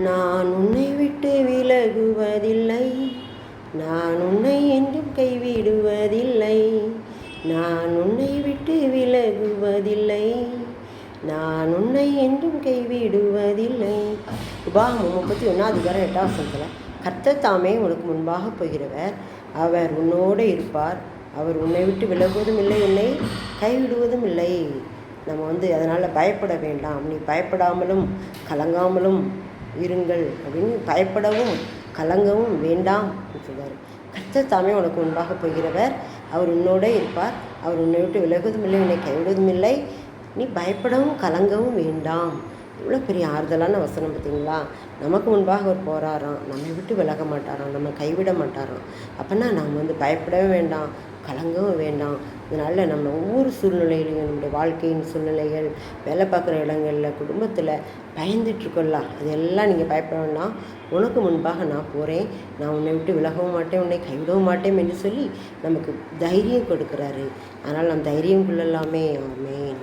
நான் உன்னை விட்டு விலகுவதில்லை, நான் உன்னை என்றும் கைவிடுவதில்லை, நான் உன்னை விட்டு விலகுவதில்லை, நான் உன்னை என்றும் கைவிடுவதில்லை. உபாகமம் 31:8 கர்த்தர் தாமே உனக்கு முன்பாக போகிறவர், அவர் உன்னோடு இருப்பார், அவர் உன்னை விட்டு விலகுவதும் இல்லை, உன்னை கைவிடுவதும் இல்லை. நம்ம அதனால் பயப்பட வேண்டாம், நீ பயப்படாமலும் கலங்காமலும் இருங்கள் அப்படின்னு பயப்படவும் கலங்கவும் வேண்டாம் சொல்கிறார். கர்த்தர் தாமே உனக்கு முன்பாக போகிறவர், அவர் உன்னோடே இருப்பார், அவர் உன்னை விட்டு விலகுவதும் இல்லை, உன்னை கைவிடுவதும் இல்லை, நீ பயப்படவும் கலங்கவும் வேண்டாம். இவ்வளோ பெரிய ஆறுதலான வசனம் பார்த்தீங்களா? நமக்கு முன்பாக அவர் போகிறாராம், நம்மை விட்டு விலக மாட்டாராம், நம்ம கைவிட மாட்டாராம். அப்போனா நாம் பயப்படவே வேண்டாம், கலங்கவும் வேண்டாம். இதனால் நம்ம ஒவ்வொரு சூழ்நிலையிலையும் நம்முடைய வாழ்க்கையின் சூழ்நிலைகள், வேலை பார்க்குற இடங்களில், குடும்பத்தில் பயந்துட்டுருக்கோம்லாம், அதெல்லாம் நீங்கள் பயப்பட வேண்டாம். உனக்கு முன்பாக நான் போகிறேன், நான் உன்னை விட்டு விலகவும் மாட்டேன், உன்னை கைவிடவும் மாட்டேன் என்று சொல்லி நமக்கு தைரியம் கொடுக்குறாரு. அதனால் நம் தைரியம் கொள்ளலாமே. ஆமென்.